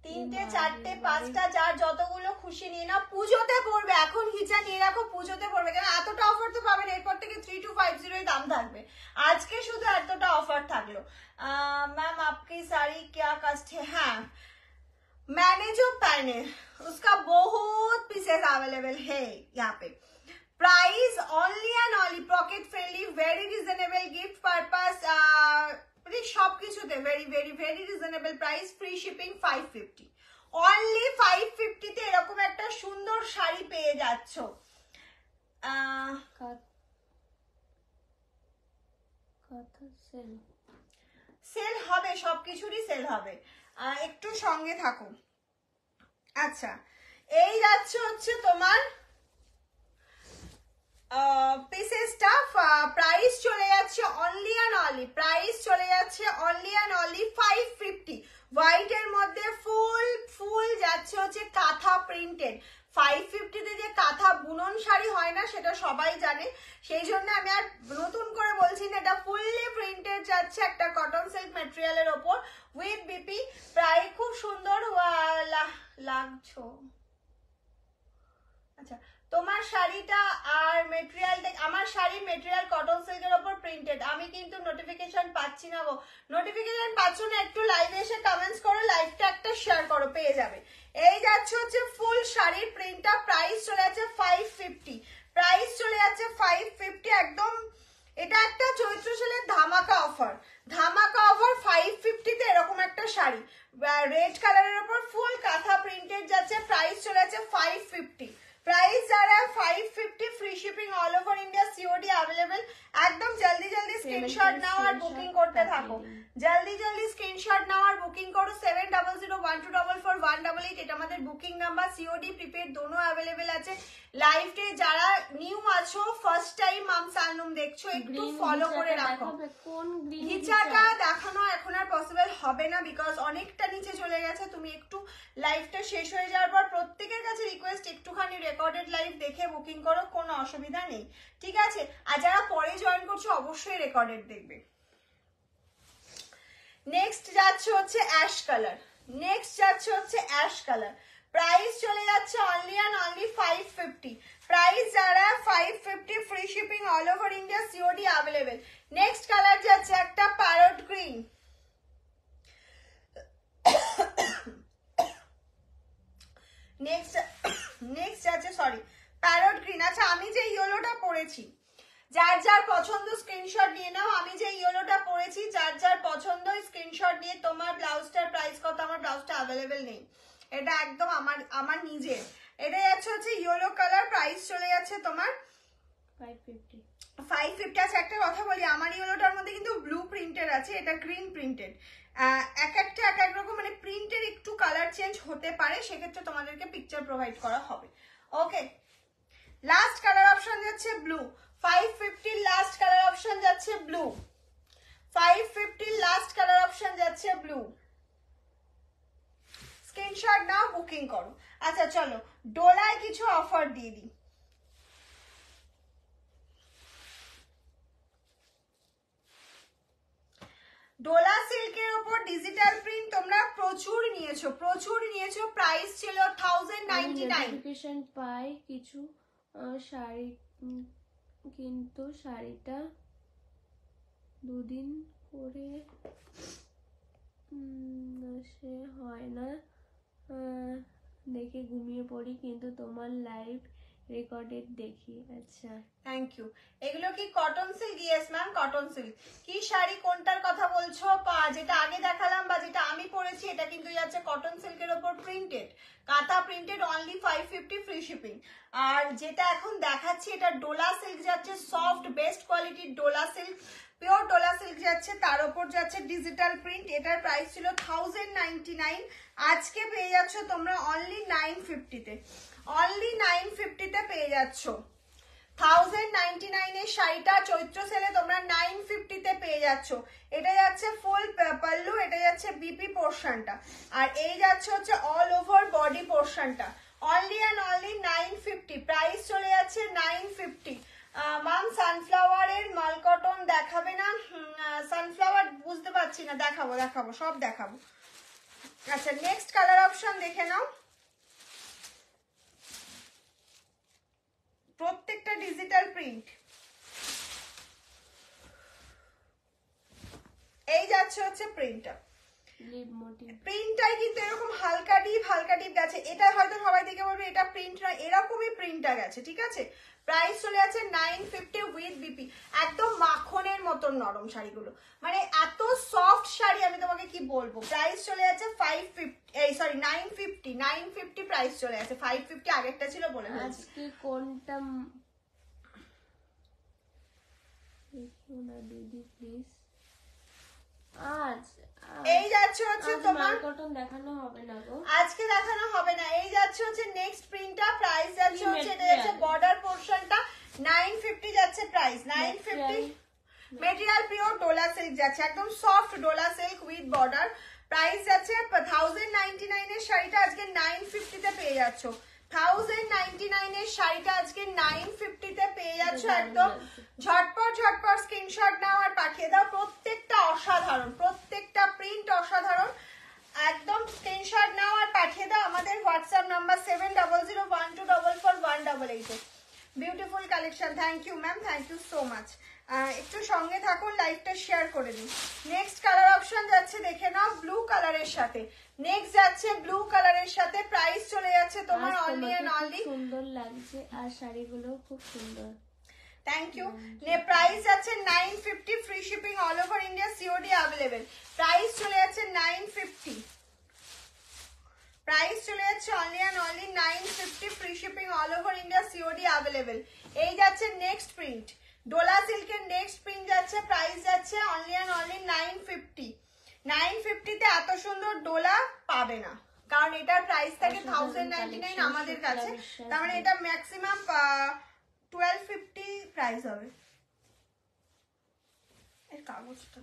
3টে 4টে 5টা, যার যতগুলো খুশি নিয়ে নাও। পুজোতে পড়বে, এখন ঘিচা নিয়ে রাখো, পুজোতে পড়বে, কেন এতটা অফার তো পাবেন, এরপর থেকে 3250 দাম থাকবে, আজকে শুধু এতটা অফার থাকলো। मैम आपकी साड़ी क्या कस्ट है? हाँ, मैंने जो पहने उसका बहुत पीसेस अवेलेबल है यहाँ पे। Price only and only pocket friendly, very reasonable, gift purpose, সব কিছুতে very very very reasonable price, free shipping 550, only 550 তে এরকম একটা সুন্দর শাড়ি পেয়ে যাচ্ছ। সেল হবে, সবকিছুরই সেল হবে, একটু সঙ্গে থাকো। আচ্ছা, এই যাচ্ছে হচ্ছে তোমার পিসেসটা, প্রাইস চলে যাচ্ছে অনলি অ্যান্ড অনলি, প্রাইস চলে যাচ্ছে অনলি অ্যান্ড অনলি 550। হোয়াইটের মধ্যে ফুল ফুল যাচ্ছে হচ্ছে কাঁথা প্রিন্টেড। 550 তে যে কাঁথা বুনন শাড়ি হয় না সেটা সবাই জানে, সেই জন্য আমি আর নতুন করে বলছি না, এটা ফুললি প্রিন্টেড যাচ্ছে একটা কটন সিল্ক ম্যাটেরিয়ালের ওপর উইথ বিপি। প্রায় খুব সুন্দর লাগছো। আচ্ছা, তোমার শাড়িটা আর মেটেরিয়াল, আমার শাড়ির মেটেরিয়াল কটন সিল্কের ওপর প্রিন্টেড। আমি কিন্তু নোটিফিকেশন পাচ্ছি না গো, নোটিফিকেশন পাচ্ছ না, একটু লাইভে এসে কমেন্টস করো, লাইভটা একটা শেয়ার করো, পেয়ে যাবে। এই যাচ্ছে হচ্ছে ফুল শাড়ির প্রিন্টটা, প্রাইস চলে যাচ্ছে 550, প্রাইস চলে যাচ্ছে 550 একদম। এটা একটা চৈত্র সেলের ধামাকা অফার, ধামাকা অফার 550 তে এরকম একটা শাড়ি রেড কালারের ওপর ফুল কাঁথা প্রিন্টেড যাচ্ছে, প্রাইস চলে যাচ্ছে 550। प्राइस जा रहा है 550, free shipping all over India, COD available. একদম জলদি জলদি স্ক্রিনশট নাও আর বুকিং করতে থাকো, জলদি জলদি স্ক্রিনশট নাও আর বুকিং করো। 7002244188 এটা আমাদের বুকিং নাম্বার, সিওডি প্রিপেড দোনো अवेलेबल আছে। লাইভে যারা নিউ আছো, ফার্স্ট টাইম মাম সানলুম দেখছো, একটু ফলো করে রাখো।
কোন
ঘিচাটা দেখানো এখন আর পসিবল হবে না, বিকজ অনেকটা নিচে চলে গেছে। তুমি একটু লাইভটা শেষ হয়ে যাওয়ার পর প্রত্যেকের কাছে রিকোয়েস্ট, একটুখানি রেকর্ডেড লাইভ দেখে বুকিং করো, কোনো অসুবিধা নেই, ঠিক আছে? আর যারা পরে জয়েন করছো অবশ্যই রেকর্ডেড দেখবে। নেক্সট যাচ্ছে হচ্ছে অ্যাশ কালার, নেক্সট যাচ্ছে হচ্ছে অ্যাশ কালার, প্রাইস চলে যাচ্ছে অনলি অ্যান্ড অনলি 550, প্রাইস যারা 550, free shipping all over India, COD available. Next colour যাচ্ছে একটা প্যারট গ্রিন, নেক্সট যাচ্ছে সরি প্যারট গ্রিন। আচ্ছা, আমি যে ইয়েলোটা পরেছি, যার যার পছন্দ স্ক্রিনশট নিয়ে নাও। আমি যে ইয়েলোটা পরেছি, যার যার পছন্দ স্ক্রিনশট নিয়ে, তোমার ব্লাউজটার প্রাইস কত? আমার ব্লাউজটা अवेलेबल নেই, এটা একদম আমার নিজের। এটা যাচ্ছে হচ্ছে ইয়েলো কালার, প্রাইস চলে যাচ্ছে তোমার 550। আচ্ছা, একটা কথা বলি, আমার ইয়েলোটার মধ্যে কিন্তু ব্লু প্রিন্টেড আছে, এটা গ্রিন প্রিন্টেড। এক একটা এক এক রকম, মানে প্রিন্টের একটু কালার চেঞ্জ হতে পারে, সেক্ষেত্রে তোমাদেরকে পিকচার প্রোভাইড করা হবে। ওকে, লাস্ট কালার অপশন যাচ্ছে ব্লু, 550 লাস্ট কালার অপশন যাচ্ছে ব্লু, 550 লাস্ট কালার অপশন যাচ্ছে ব্লু। স্ক্রিনশট নাও, বুকিং করো। আচ্ছা চলো, ডোলায় কিছু অফার দিয়ে দিই। ডোলা সিল্কের উপর ডিজিটাল প্রিন্ট তোমরা প্রচুর নিয়েছো, প্রচুর নিয়েছো। প্রাইস ছিল 1099।
নোটিফিকেশন পাই কিছু শাড়ি, কিন্তু শাড়িটা দুদিন পরে সে হয় না, দেখে ঘুমিয়ে পড়ি, কিন্তু তোমার লাইভ রেকর্ডেড দেখি। আচ্ছা,
থ্যাংক ইউ। এগুলো কি cotton silk? Yes ma'am, cotton silk. কি শাড়ি কোনটার কথা বলছো? যেটা আগে দেখালাম বা যেটা আমি পরেছি, এটা কিন্তু যাচ্ছে কটন সিল্কের ওপর প্রিন্টেড, কাঁথা প্রিন্টেড, অনলি 550, ফ্রি শিপিং। আর যেটা এখন দেখাচ্ছি, এটা ডোলা সিল্ক যাচ্ছে, সফট বেস্ট কোয়ালিটির Dola silk, pure Dola silk যাচ্ছে, তার উপর যাচ্ছে ডিজিটাল প্রিন্ট। এটার প্রাইস ছিল 1099, আজকে পেয়ে যাচ্ছ তোমরা অনলি 950-তে, অনলি 950-তে পেয়ে যাচ্ছ। 1099 এর শাড়িটা চৈত্র সেলে তোমরা 950-তে পেয়ে যাচ্ছ। এটা যাচ্ছে ফুল পাল্লু, এটা যাচ্ছে বিপি পোর্শনটা, আর এই যাচ্ছে হচ্ছে অল ওভার বডি পোর্শনটা। অনলি অ্যান্ড অনলি 950, প্রাইস চলে যাচ্ছে 950। মাম সানফ্লাওয়ারের মাল কটন দেখাবে না? সানফ্লাওয়ার বুঝতে পারছি না, দেখাবো দেখাবো সব দেখাবো। আচ্ছা নেক্সট কালার অপশন দেখে নাও, প্রত্যেকটা ডিজিটাল প্রিন্ট। এই যাচ্ছে হচ্ছে প্রিন্টটা, প্রিন্টটাই কিন্তু এরকম হালকা ডিপ গেছে। এটা হয়তো সবাই দেখে বলবে এটা প্রিন্ট নয়, এরকমই প্রিন্টটা গেছে, ঠিক আছে। প্রাইস চলে যাচ্ছে 950 উইথ বিপি। একদম মাখনের মতন নরম শাড়িগুলো, মানে এত সফট শাড়ি আমি তোমাকে কি বলবো। প্রাইস চলে যাচ্ছে 950 প্রাইস চলে যাচ্ছে। 550 আগেরটা ছিল বলে ফেলছি।
আজকে কোনটা দেখিও না দিদি প্লিজ।
এই যাচ্ছে হচ্ছে তোমার
কটন দেখানো হবে না গো,
আজকে দেখানো হবে না। এই যাচ্ছে হচ্ছে নেক্সট প্রিন্টটা, প্রাইস যাচ্ছে হচ্ছে এটা যাচ্ছে বর্ডার পোরশনটা 950 যাচ্ছে price 950। Material pure Dola silk যাচ্ছে, একদম soft Dola silk with border. Price যাচ্ছে 1099 এর শাড়িটা আজকে 950-তে পেয়ে যাচ্ছ। 1099 এর শাড়িটা আজকে 950-তে পেয়ে যাচ্ছ। একদম ঝটপট স্ক্রিনশট নাও আর পাঠিয়ে দাও। প্রত্যেকটা অসাধারণ, প্রত্যেকটা প্রিন্ট অসাধারণ। একদম স্ক্রিনশট নাও আর পাঠিয়ে দাও আমাদের WhatsApp number 7002124418। Beautiful collection, thank you ma'am, thank you so much. একটু সঙ্গে থাকুন, লাইভটা শেয়ার করে দিন। নেক্সট কালার অপশন যাচ্ছে দেখে নাও ব্লু কালারের সাথে। নেক্সট যাচ্ছে ব্লু কালারের সাথে, প্রাইস চলে যাচ্ছে তোমার অনলি এন্ড অনলি।
সুন্দর লাগছে আর শাড়িগুলো খুব সুন্দর,
থ্যাংক ইউ। প্রাইস যাচ্ছে 950, free shipping all over India, COD available. Price চলে যাচ্ছে 950, প্রাইস চলে যাচ্ছে only and only 950, free shipping all over India, COD available. এই যাচ্ছে নেক্সট প্রিন্ট, ডোলা সিল্কের নেক্সট প্রিন্ট যাচ্ছে, প্রাইস যাচ্ছে অনলি এন্ড অনলি 950। 950-তে এত সুন্দর ডোলা পাবে না, কারণ এটার প্রাইস থাকে 1099 আমাদের কাছে, তার মানে এটা ম্যাক্সিমাম 1250 প্রাইস হবে এর কাগজটা।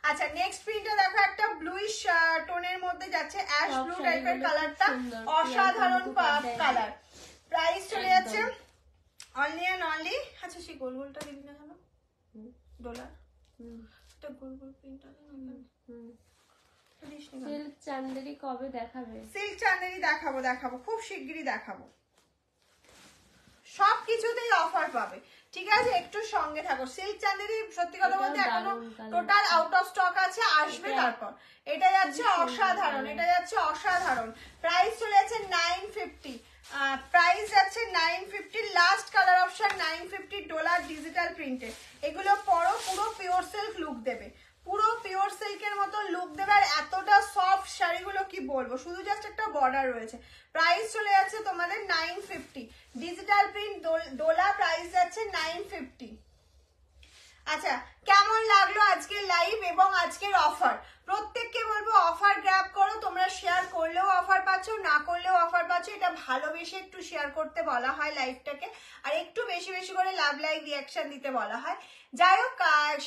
আচ্ছা নেক্সট প্রিন্টটা দেখো, একটা ব্লুইশ টোনের মধ্যে যাচ্ছে, অ্যাশ ব্লু টাইপের কালারটা, অসাধারণ কালার। প্রাইস চলে যাচ্ছে অনলি এন্ড অনলি। আচ্ছা সেই গোল গোলটা দিবি না কেন ডলার, এটা গোল গোল প্রিন্টটা না।
সিল্ক চান্দেরি কবে দেখাবে?
সিল্ক চান্দেরি দেখাবো খুব শিগগিরই দেখাবো। সবকিছুতেই অফার পাবে, ঠিক আছে, একটু সঙ্গে থাকো। সিল্ক চান্দেরি সত্যি কথা বলতে এখনো টোটাল আউট অফ স্টক আছে, আসবে তারপর। এটা যাচ্ছে অসাধারণ, এটা যাচ্ছে অসাধারণ। প্রাইস চলে যাচ্ছে 950, প্রাইস যাচ্ছে 950। Last colour option 950 dollar digital প্রিন্টে। এগুলো পরো, পুরো পিওর সিল্ক লুক দেবে, পুরো পিওর সিল্কের মতো লুক দেবে। আর এতটা সফট শাড়িগুলো কি বলবো, শুধু জাস্ট একটা বর্ডার রয়েছে। প্রাইস চলে যাচ্ছে তোমাদের 950, ডিজিটাল প্রিন্ট ডোলা, প্রাইস যাচ্ছে 950। আচ্ছা কেমন লাগলো আজকের লাইভ এবং আজকের অফার? প্রত্যেককে বলবো অফার গ্র্যাব করো, তোমরা শেয়ার করলেও অফার পাচ্ছ, না করলেও অফার পাচ্ছ। এটা ভালোবেসে একটু শেয়ার করতে বলা হয় লাইভটাকে, আর একটু বেশি বেশি করে লাভ লাইক রিয়াকশন দিতে বলা হয়। যাই হোক,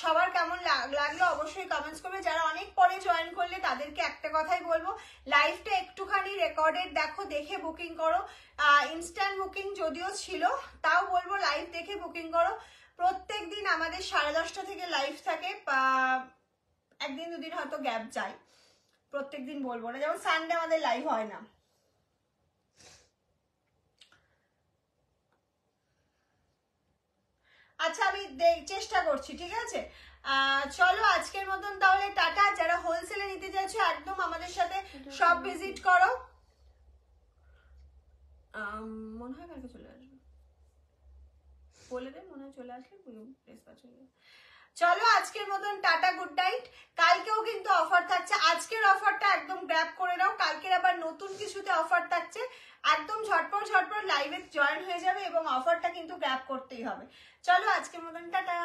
সবার কেমন লাগলো অবশ্যই কমেন্টস করবে। যারা অনেক পরে জয়েন করলে তাদেরকে একটা কথাই বলবো, লাইভটা একটুখানি রেকর্ডেড দেখো, দেখে বুকিং করো। ইনস্ট্যান্ট বুকিং যদিও ছিল, তাও বলবো লাইভ দেখে বুকিং করো। প্রত্যেক দিন আমাদের 10:30 থেকে লাইভ থাকে, একদিন দুদিন হয়তো গ্যাপ যায়, প্রত্যেক দিন বলবো না, যেমন সানডে আমাদের লাইভ হয় না। আচ্ছা আমি চেষ্টা করছি, ঠিক আছে। চলো আজকের মতন তাহলে টাটা। যারা হোলসেলে নিতে চাইছো একদম আমাদের সাথে সব ভিজিট করো। মনে হয় কালকে চলে আসবে, বলে দে, মনে হয় চলে আসলে চলো আজকের মতন টাটা, গুড নাইট। কালকেও কিন্তু অফার থাকছে, আজকের অফারটা একদম গ্র্যাব করে নাও, কালকের আবার নতুন কিছুতে অফার থাকছে। একদম ঝটপট লাইভে জয়েন হয়ে যাবে এবং অফারটা কিন্তু গ্র্যাব করতেই হবে। চলো আজকের মতন টাটা।